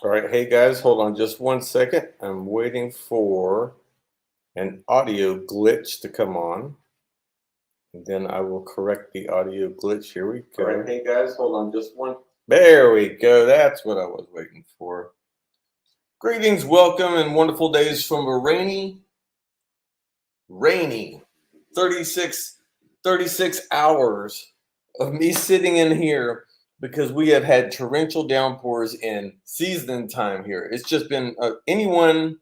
All right, hey guys, hold on just one second. I'm waiting for an audio glitch to come on, and then I will correct the audio glitch. Here we go. All right, hey guys, hold on just one. There we go. That's what I was waiting for. Greetings, welcome, and wonderful days from a rainy 36, 36 hours of me sitting in here because we have had torrential downpours in season time here. It's just been anyone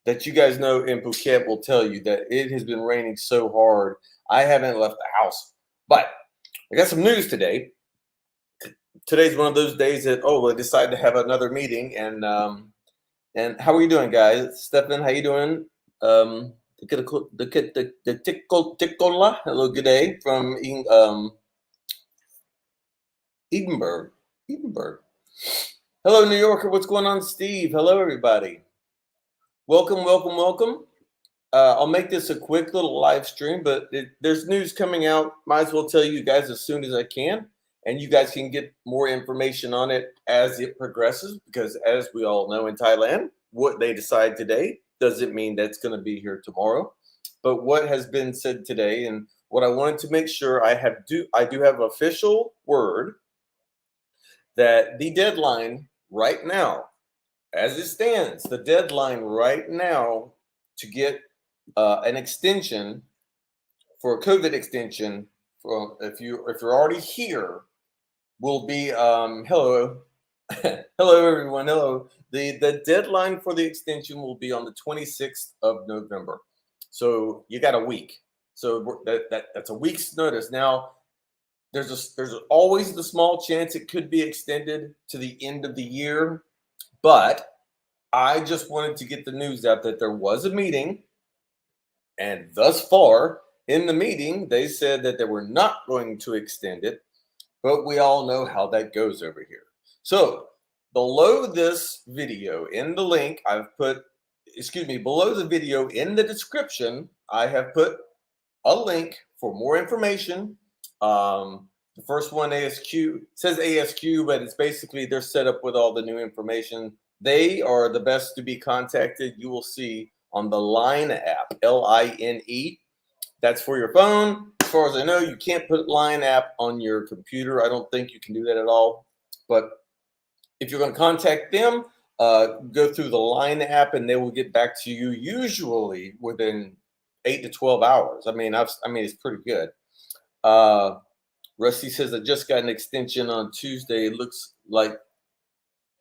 that you guys know in Phuket will tell you that it has been raining so hard. I haven't left the house, but I got some news today. Today's one of those days that I decided to have another meeting, and how are you doing, guys? Stefan, how you doing? The Ticola, hello, good day from Edinburgh. Edinburgh. Hello, New Yorker. What's going on, Steve? Hello, everybody. Welcome, welcome, welcome. I'll make this a quick little live stream, but there's news coming out. Might as well tell you guys as soon as I can, and you guys can get more information on it as it progresses. Because as we all know in Thailand, what they decide today doesn't mean that's going to be here tomorrow. But what has been said today, and what I wanted to make sure I do have official word that the deadline right now, as it stands, the deadline right now to get an extension for a COVID extension for if you're already here will be hello hello everyone, hello. The deadline for the extension will be on the 26th of November. So you got a week. So that's a week's notice. Now there's always the small chance it could be extended to the end of the year, but I just wanted to get the news out that there was a meeting, and thus far in the meeting, they said that they were not going to extend it, but we all know how that goes over here. So below this video in the link, below the video in the description, I have put a link for more information. The first one, ASQ, says ASQ, but it's basically they're set up with all the new information. They are the best to be contacted. You will see on the Line app, Line. That's for your phone. As far as I know, you can't put Line app on your computer. I don't think you can do that at all. But if you're going to contact them, go through the Line app, and they will get back to you usually within 8 to 12 hours. I mean, it's pretty good. Rusty says I just got an extension on Tuesday. It looks like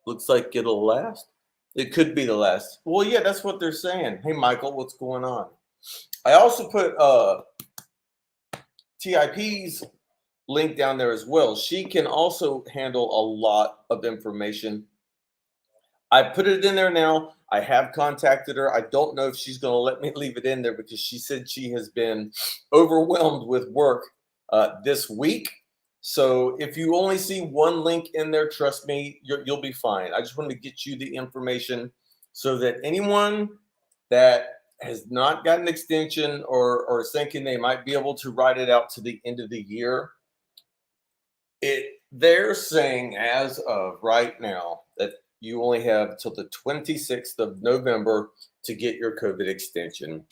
it'll last. It could be the last. Well, yeah, that's what they're saying. Hey, Michael, what's going on? I also put TIP's link down there as well. She can also handle a lot of information. I put it in there now. I have contacted her. I don't know if she's going to let me leave it in there because she said she has been overwhelmed with work this week. So if you only see one link in there, trust me, you'll be fine. I just wanted to get you the information so that anyone that has not got an extension or is thinking they might be able to ride it out to the end of the year, they're saying as of right now that you only have till the 26th of November to get your COVID extension.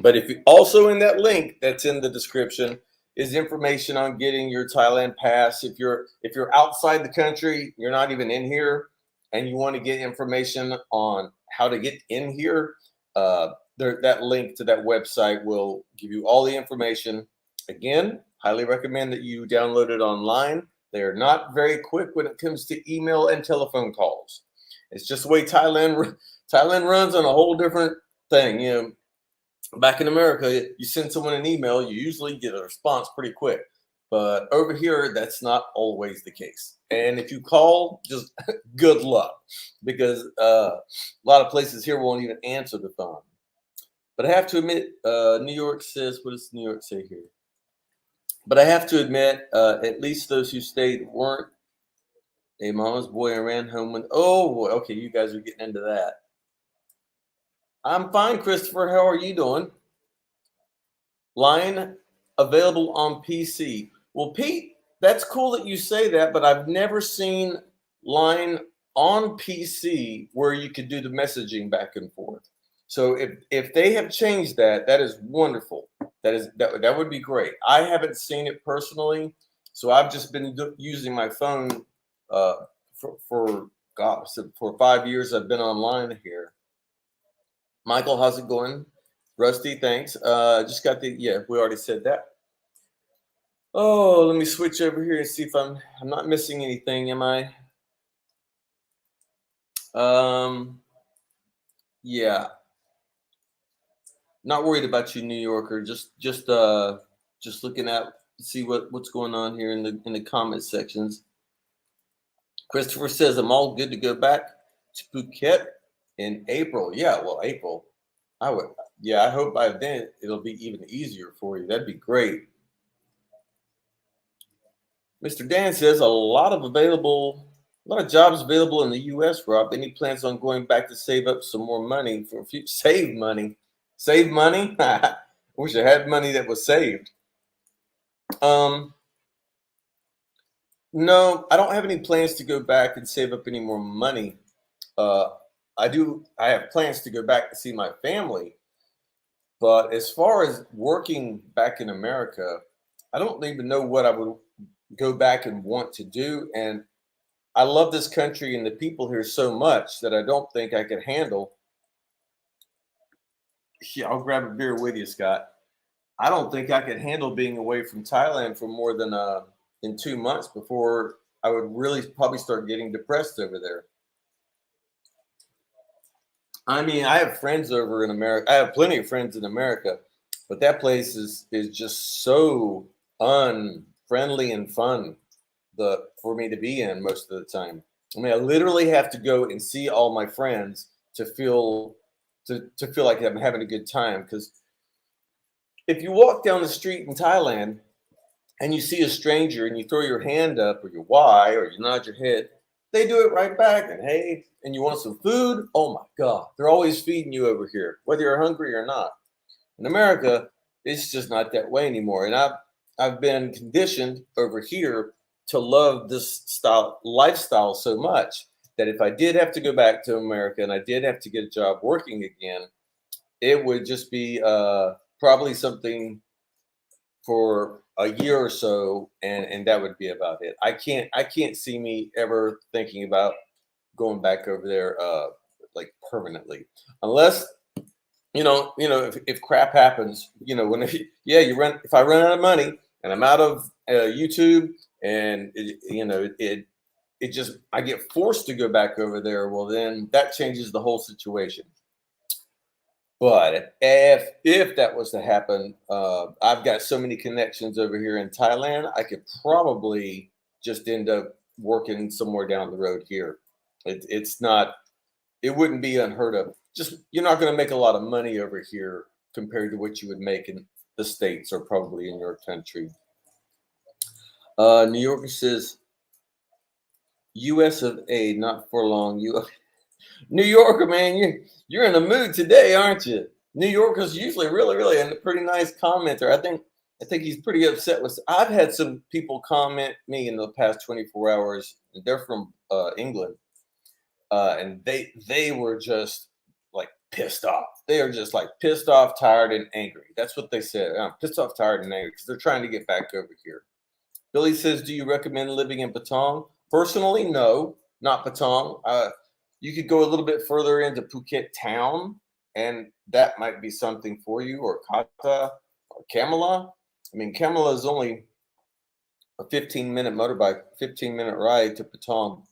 But if you also in that link that's in the description is information on getting your Thailand pass. If you're outside the country, you're not even in here, and you want to get information on how to get in here, that link to that website will give you all the information. Again, highly recommend that you download it online. They are not very quick when it comes to email and telephone calls. It's just the way Thailand runs on a whole different thing. You know, back in America, you send someone an email, you usually get a response pretty quick. But over here, that's not always the case. And if you call, just good luck, because a lot of places here won't even answer the phone. But I have to admit, New York says, what does New York say here? But I have to admit, at least those who stayed weren't a mama's boy and ran home when, oh boy, okay, you guys are getting into that. I'm fine, Christopher. How are you doing? Line available on PC. Well, Pete, that's cool that you say that, but I've never seen Line on PC where you could do the messaging back and forth. So if they have changed that, that is wonderful. That would be great. I haven't seen it personally, so I've just been using my phone uh, for gosh, for 5 years. I've been online here. Michael, how's it going? Rusty, thanks. Just got the yeah. We already said that. Oh, let me switch over here and see if I'm not missing anything. Am I? Um, yeah. Not worried about you, New Yorker. Just looking at see what's going on here in the comment sections. Christopher says I'm all good to go back to Phuket in April. Yeah, well, April. I would. Yeah, I hope by then it'll be even easier for you. That'd be great. Mr. Dan says a lot of jobs available in the U.S. Rob. Any plans on going back to save up some more money for a few? Save money. Wish I had money that was saved. Um, no, I don't have any plans to go back and save up any more money. Uh, I do. I have plans to go back to see my family, but as far as working back in America, I don't even know what I would go back and want to do. And I love this country and the people here so much that I don't think I could handle. Yeah, I'll grab a beer with you, Scott. I don't think I could handle being away from Thailand for more than 2 months before I would really probably start getting depressed over there. I mean, I have friends over in America. I have plenty of friends in America, but that place is just so unfriendly and fun for me to be in most of the time. I mean, I literally have to go and see all my friends to feel like I'm having a good time. Because if you walk down the street in Thailand and you see a stranger and you throw your hand up or you why or you nod your head, they do it right back. And hey, and you want some food? Oh my God, they're always feeding you over here, whether you're hungry or not. In America, it's just not that way anymore. And I've been conditioned over here to love this lifestyle so much that if I did have to go back to America and I did have to get a job working again, it would just be probably something for a year or so, and that would be about it. I can't see me ever thinking about going back over there like permanently, unless if crap happens, when if I run out of money and I'm out of YouTube and it just I get forced to go back over there, well then that changes the whole situation. But if that was to happen, I've got so many connections over here in Thailand, I could probably just end up working somewhere down the road here. It's not, it wouldn't be unheard of. Just you're not going to make a lot of money over here compared to what you would make in the States or probably in your country. New Yorker says, U.S. of A. Not for long. New Yorker, man, you're in the mood today, aren't you? New Yorker's usually really a pretty nice commenter. I think he's pretty upset with. I've had some people comment me in the past 24 hours. They're from England, and they were just like pissed off. They are just like pissed off, tired, and angry. That's what they said. I'm pissed off, tired, and angry because they're trying to get back over here. Billy says, "Do you recommend living in Patong?" Personally, no, not Patong. You could go a little bit further into Phuket town, and that might be something for you, or Kathu, or Kamala. I mean, Kamala is only a 15-minute motorbike, 15-minute ride to Patong.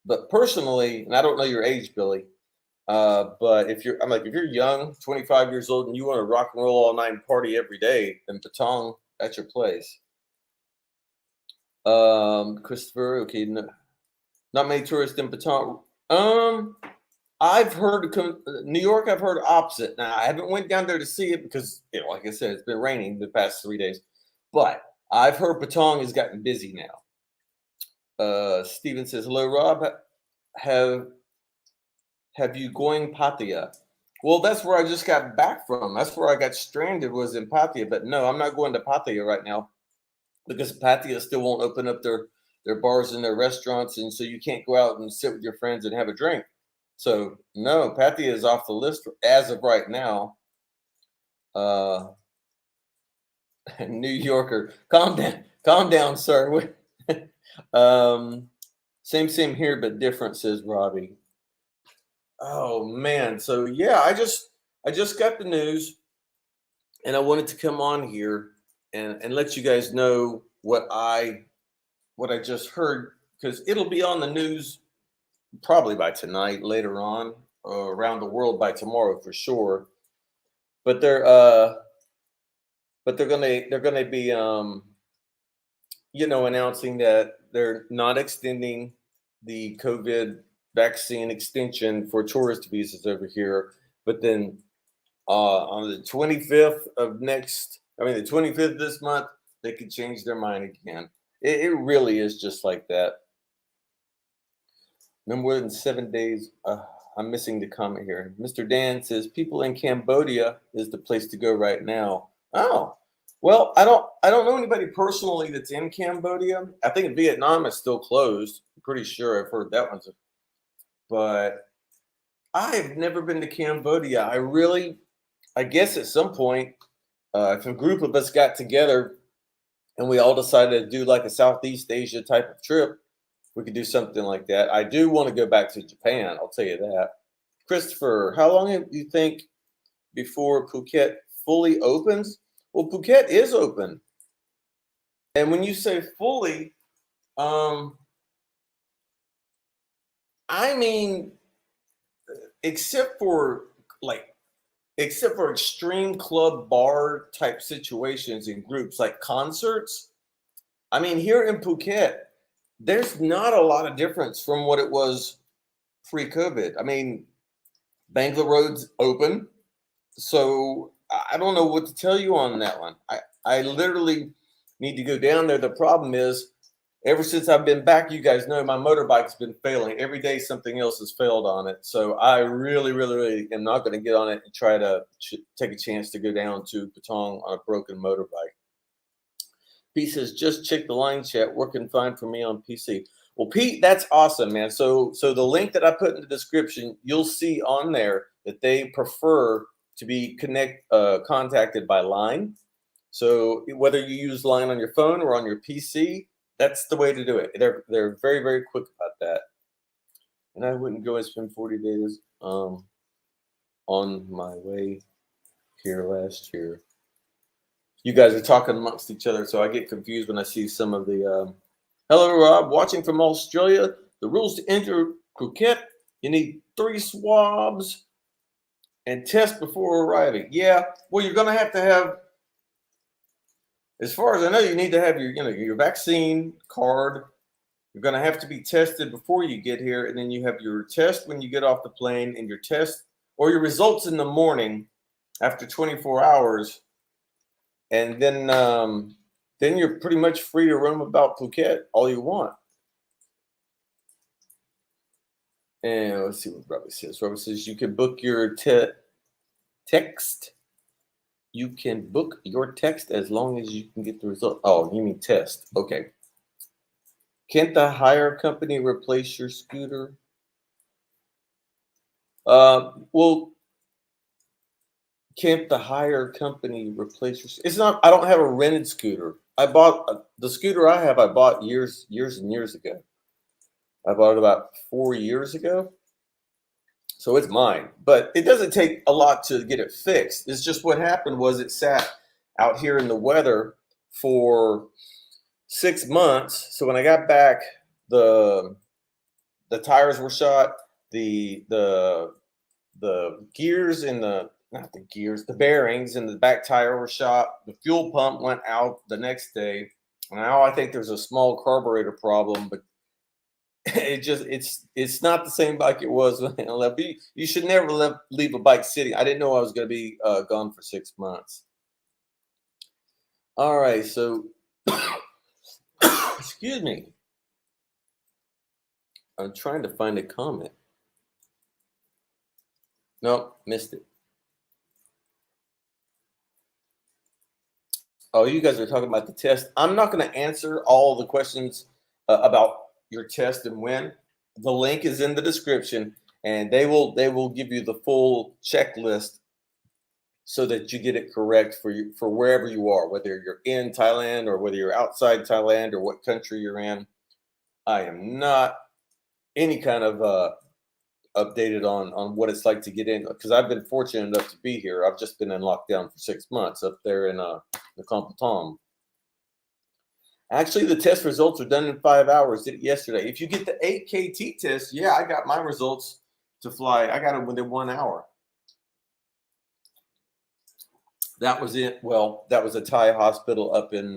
But personally, and I don't know your age, Billy, but if you're young, 25 years old, and you want to rock and roll all night and party every day, then Patong, that's your place. Christopher, okay, no, not many tourists in Patong. I've heard New York. I've heard opposite. Now I haven't went down there to see it because, like I said, it's been raining the past 3 days. But I've heard Patong has gotten busy now. Steven says, "Hello, Rob. Have you going Pattaya?" Well, that's where I just got back from. That's where I got stranded, was in Pattaya. But no, I'm not going to Pattaya right now because Pattaya still won't open up their bars and their restaurants, and so you can't go out and sit with your friends and have a drink. So no, Pathia is off the list as of right now. New Yorker, calm down, sir. Same here, but different, says Robbie. Oh man, so yeah, I just got the news, and I wanted to come on here and let you guys know what I just heard, because it'll be on the news probably by tonight, later on, around the world by tomorrow for sure. But they're gonna be announcing that they're not extending the COVID vaccine extension for tourist visas over here. But then on the 25th of the 25th this month, they could change their mind again. It really is just like that. No more than 7 days. I'm missing the comment here. Mr. Dan says people in Cambodia is the place to go right now. Oh, well, I don't know anybody personally that's in Cambodia. I think Vietnam is still closed. I'm pretty sure I've heard that one's. But I've never been to Cambodia. I guess at some point, if a group of us got together and we all decided to do like a Southeast Asia type of trip, we could do something like that. I do want to go back to Japan. I'll tell you that. Christopher, how long do you think before Phuket fully opens? Well, Phuket is open. And when you say fully, I mean, except for extreme club bar type situations in groups like concerts. I mean, here in Phuket, there's not a lot of difference from what it was pre-COVID. I mean, Bangla Road's open, so I don't know what to tell you on that one. I literally need to go down there. The problem is, ever since I've been back, you guys know my motorbike's been failing. Every day something else has failed on it. So I really, really, really am not going to get on it and try to take a chance to go down to Patong on a broken motorbike. Pete says, just check the line chat, working fine for me on PC. Well, Pete, that's awesome, man. So the link that I put in the description, you'll see on there that they prefer to be contacted by line. So whether you use line on your phone or on your PC, that's the way to do it. They're very, very quick about that. And I wouldn't go and spend 40 days on my way here last year. You guys are talking amongst each other, so I get confused when I see some of the. Hello, Rob, watching from Australia. The rules to enter Phuket: you need 3 swabs and test before arriving. Yeah, well, you're going to have. As far as I know, you need to have your vaccine card. You're going to have to be tested before you get here, and then you have your test when you get off the plane, and your test or your results in the morning after 24 hours. And then you're pretty much free to roam about Phuket all you want. And let's see what Robbie says. Robbie says you can book your text. You can book your text as long as you can get the result. Oh, you mean test. Okay. Can't the hire company replace your scooter? Well, can't the hire company replace your? It's not. I don't have a rented scooter. I bought the scooter I have. I bought years and years ago. I bought it about 4 years ago, so it's mine. But it doesn't take a lot to get it fixed. It's just what happened was it sat out here in the weather for 6 months. So when I got back, the tires were shot. The gears in the not the gears, the bearings in the back tire were shot. The fuel pump went out the next day. Now I think there's a small carburetor problem, but it's not the same bike it was when I left. You should never leave a bike sitting. I didn't know I was going to be gone for 6 months. All right, so excuse me. I'm trying to find a comment. Nope, missed it. Oh, you guys are talking about the test. I'm not going to answer all the questions about your test and when, the link is in the description, and they will give you the full checklist so that you get it correct for you for wherever you are, whether you're in Thailand or whether you're outside Thailand or what country you're in. I am not any kind of updated on what it's like to get in because I've been fortunate enough to be here. I've just been in lockdown for 6 months up there in the Kampong. Actually, the test results are done in 5 hours. Did it yesterday. If you get the 8KT test, yeah, I got my results to fly. I got it within 1 hour. That was it. Well, that was a Thai hospital up in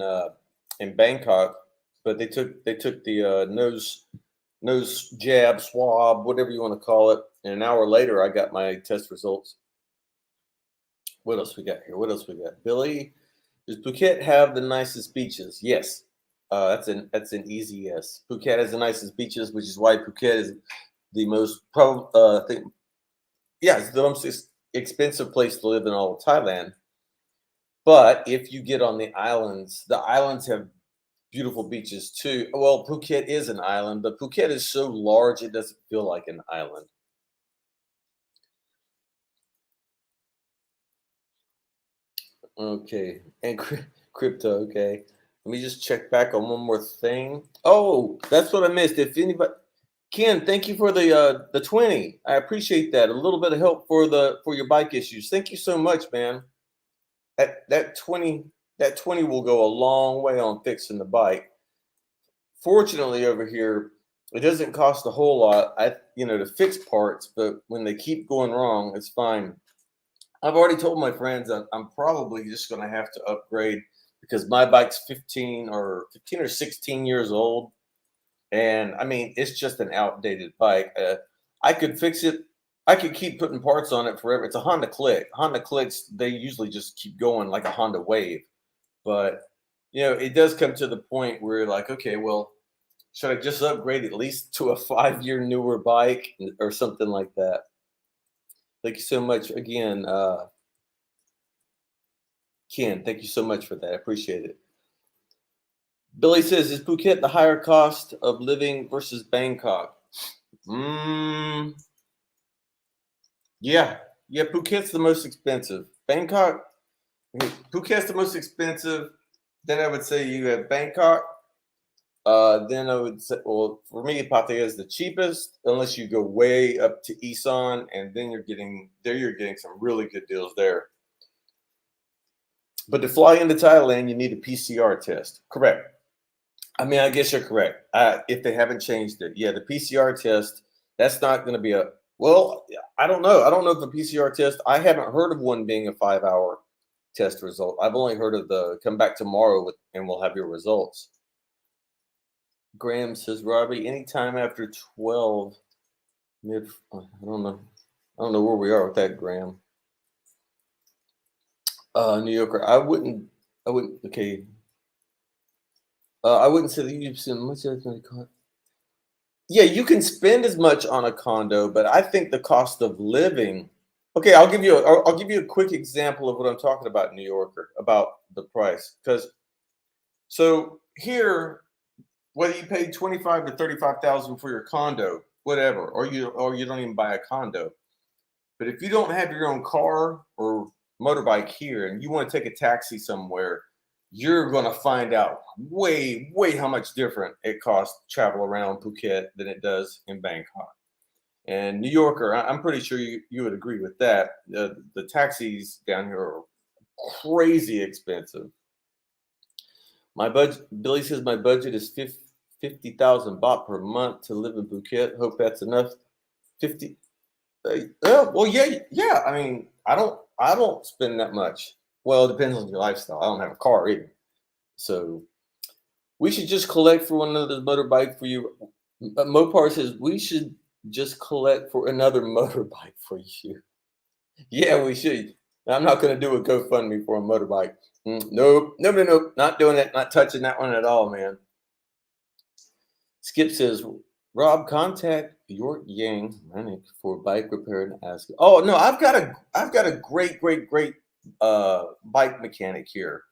Bangkok, but they took the nose jab, swab, whatever you want to call it. And an hour later, I got my test results. What else we got here? What else we got? Billy, does Phuket have the nicest beaches? Yes. That's an easy yes. Phuket has the nicest beaches, which is why Phuket is the most it's the most expensive place to live in all of Thailand. But if you get on the islands have beautiful beaches too. Well, Phuket is an island, but Phuket is so large it doesn't feel like an island. Okay, and crypto. Okay, let me just check back on one more thing. Oh, that's what I missed. If anybody, Ken, thank you for the 20. I appreciate that. A little bit of help for your bike issues. Thank you so much, man. That 20 will go a long way on fixing the bike. Fortunately, over here, it doesn't cost a whole lot. To fix parts, but when they keep going wrong, it's fine. I've already told my friends that I'm probably just going to have to upgrade because my bike's 15 or 16 years old, and I mean it's just an outdated bike. I could fix it. I could keep putting parts on it forever. It's a Honda Click. Honda Clicks, they usually just keep going like a Honda Wave, but it does come to the point where you're like, okay, well, should I just upgrade at least to a 5-year newer bike or something like that? Thank you so much again, Ken. Thank you so much for that. I appreciate it. Billy says, "Is Phuket the higher cost of living versus Bangkok?" Mm, yeah, yeah. Phuket's the most expensive. Phuket's the most expensive. Then I would say you have Bangkok. Then I would say, well, for me, Pattaya is the cheapest, unless you go way up to Isan, and then you're getting some really good deals there. But to fly into Thailand, you need a PCR test. Correct. I mean, I guess you're correct. If they haven't changed it, yeah, the PCR test. That's not going to be a well. I don't know. I don't know if the PCR test. I haven't heard of one being a 5-hour test result. I've only heard of the come back tomorrow and we'll have your results. Graham says, Robbie, anytime after 12 mid. I don't know. I don't know where we are with that, Graham. New Yorker. I wouldn't. Okay. I wouldn't say that you spend much on a condo. Yeah, you can spend as much on a condo, but I think the cost of living. Okay, I'll give you a quick example of what I'm talking about, New Yorker, about the price. Because so here, whether you pay 25 to 35,000 for your condo, whatever, or you don't even buy a condo, but if you don't have your own car or motorbike here and you want to take a taxi somewhere, you're going to find out way, way how much different it costs to travel around Phuket than it does in Bangkok. And New Yorker, I'm pretty sure you would agree with that. The taxis down here are crazy expensive. My budget, Billy says my budget is 50,000 baht per month to live in Phuket. Hope that's enough. 50. Well, yeah, yeah. I mean, I don't spend that much. Well, it depends on your lifestyle. I don't have a car either, so we should just collect for one another's motorbike for you. Mopar says we should just collect for another motorbike for you. Yeah, we should. I'm not going to do a GoFundMe for a motorbike. Nope, nope, nope, nope. Not doing it. Not touching that one at all, man. Skip says, Rob, contact York Yang Manic for bike repair and ask. Oh no, I've got a great bike mechanic here.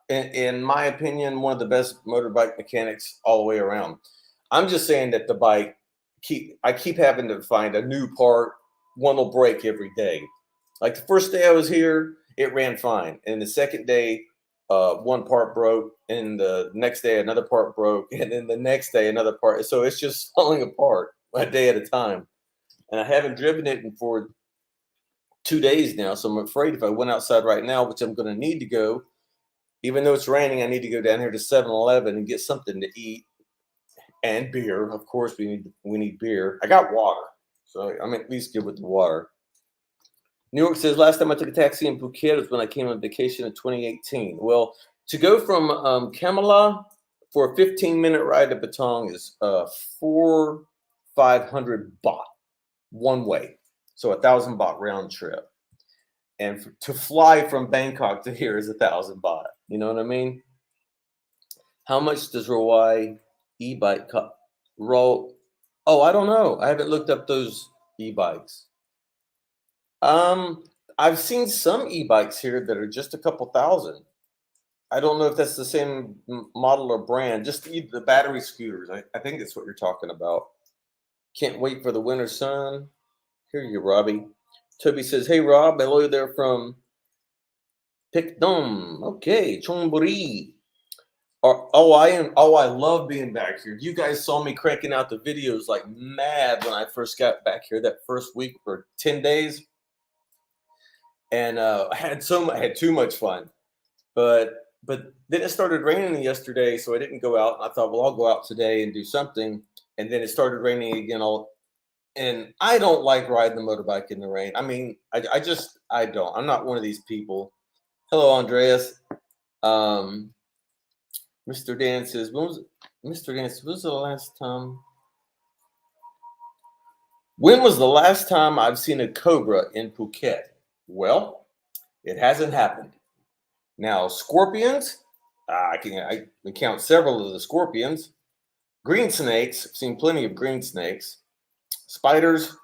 In my opinion, one of the best motorbike mechanics all the way around. I'm just saying that the bike I keep having to find a new part. One will break every day. Like the first day I was here, it ran fine, and the second day, one part broke, and the next day another part broke, and then the next day another part. So it's just falling apart a day at a time. And I haven't driven it in for 2 days now, so I'm afraid if I went outside right now, which I'm going to need to go, even though it's raining, I need to go down here to 7-Eleven and get something to eat and beer. Of course, we need beer. I got water, so I'm at least good with the water. New York says last time I took a taxi in Phuket was when I came on vacation in 2018. Well, to go from Kamala for a 15-minute ride to Patong is 500 baht one way, so 1,000 baht round trip. And to fly from Bangkok to here is 1,000 baht. You know what I mean? How much does Rawai e-bike cost? Oh, I don't know. I haven't looked up those e-bikes. I've seen some e-bikes here that are just a couple thousand. I don't know if that's the same model or brand. Just the battery scooters. I think that's what you're talking about. Can't wait for the winter sun. Here you, Robbie. Toby says, "Hey Rob, hello there from Picdom. Okay, Chonburi. I love being back here. You guys saw me cranking out the videos like mad when I first got back here that first week for 10 days. And I had too much fun. But then it started raining yesterday, so I didn't go out. And I thought, well, I'll go out today and do something. And then it started raining again. And I don't like riding the motorbike in the rain. I mean, I don't. I'm not one of these people. Hello, Andreas. Mr. Dan says, Mr. Dan, when was the last time? When was the last time I've seen a cobra in Phuket? Well, it hasn't happened. Now, scorpions, I can count several of the scorpions. Green snakes, I've seen plenty of green snakes. Spiders,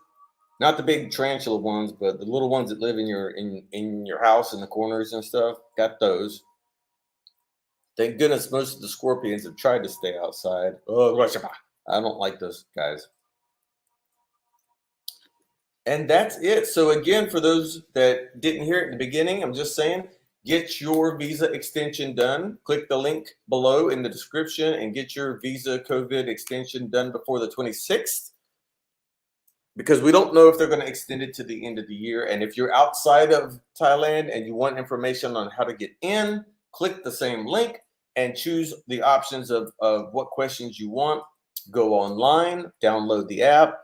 not the big tarantula ones, but the little ones that live in your house in the corners and stuff. Got those. Thank goodness most of the scorpions have tried to stay outside. Oh, I don't like those guys. And that's it. So again, for those that didn't hear it in the beginning, I'm just saying, get your visa extension done. Click the link below in the description and get your visa COVID extension done before the 26th. Because we don't know if they're going to extend it to the end of the year. And if you're outside of Thailand and you want information on how to get in, click the same link and choose the options of what questions you want. Go online, download the app,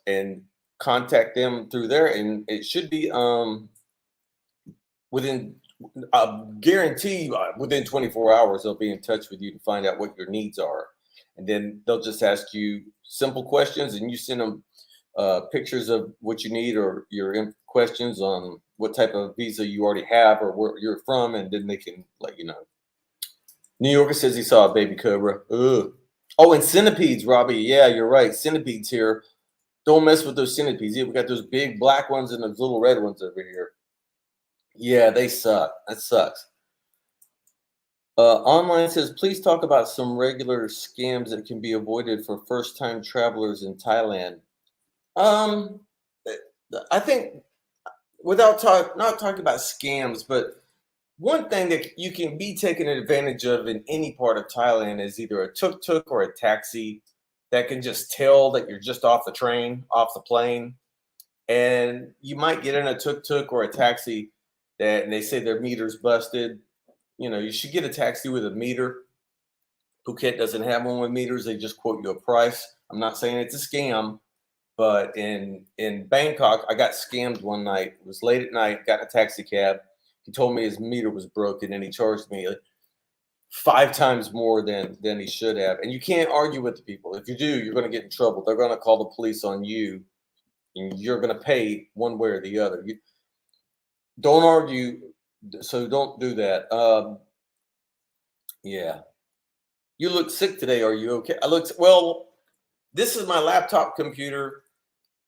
and contact them through there. And it should be within, I guarantee within 24 hours, they'll be in touch with you to find out what your needs are. And then they'll just ask you simple questions, and you send them pictures of what you need or your questions on what type of visa you already have or where you're from, and then they can let you know. New Yorker says he saw a baby cobra. Ugh. Oh, and centipedes, Robbie. Yeah, you're right. Centipedes here. Don't mess with those centipedes. We got those big black ones and those little red ones over here. Yeah, they suck. That sucks. Online says, please talk about some regular scams that can be avoided for first-time travelers in Thailand. I think not talking about scams, but one thing that you can be taken advantage of in any part of Thailand is either a tuk-tuk or a taxi that can just tell that you're just off the plane, and you might get in a tuk-tuk or a taxi and they say their meter's busted. You should get a taxi with a meter. Phuket doesn't have one with meters. They just quote you a price. I'm not saying it's a scam, but in Bangkok, I got scammed one night. It was late at night, got in a taxi cab. He told me his meter was broken, and he charged me 5 times more than he should have. And you can't argue with the people. If you do, you're going to get in trouble. They're going to call the police on you, and you're going to pay one way or the other. Don't argue, so don't do that. Yeah. You look sick today. Are you okay? Well, this is my laptop computer.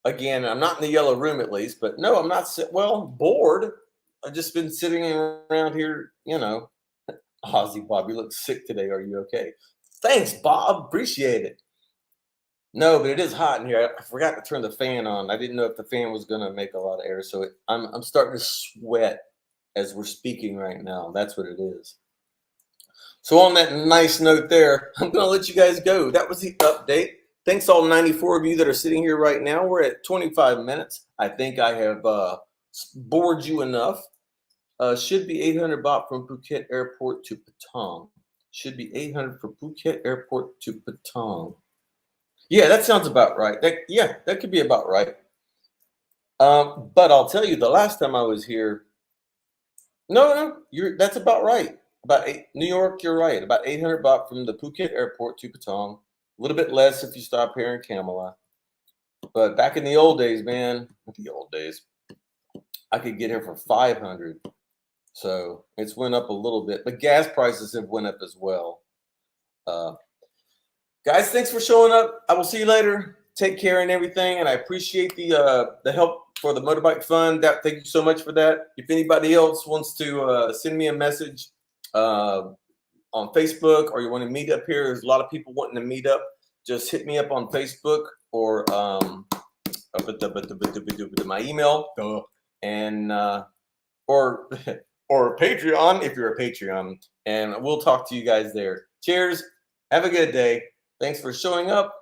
Again, I'm not in the yellow room at least, but no, I'm not bored. I've just been sitting around here, Ozzy Bob, you look sick today. Are you okay? Thanks, Bob. Appreciate it. No, but it is hot in here. I forgot to turn the fan on. I didn't know if the fan was going to make a lot of air. So I'm starting to sweat as we're speaking right now. That's what it is. So on that nice note there, I'm going to let you guys go. That was the update. Thanks all 94 of you that are sitting here right now. We're at 25 minutes. I think I have bored you enough. Should be 800 baht from Phuket Airport to Patong. Should be 800 from Phuket Airport to Patong. Yeah, that sounds about right. That could be about right. But I'll tell you, the last time I was here, no, that's about right. New York, you're right. About 800 baht from the Phuket Airport to Patong. A little bit less if you stop here in Kamala. But back in the old days, man, I could get here for 500. So it's went up a little bit, but gas prices have went up as well. Guys, thanks for showing up. I will see you later. Take care and everything, and I appreciate the help for the motorbike fund. Thank you so much for that. If anybody else wants to send me a message on Facebook, or you want to meet up here, there's a lot of people wanting to meet up. Just hit me up on Facebook or my email and or Patreon if you're a Patreon, and we'll talk to you guys there. Cheers. Have a good day. Thanks for showing up.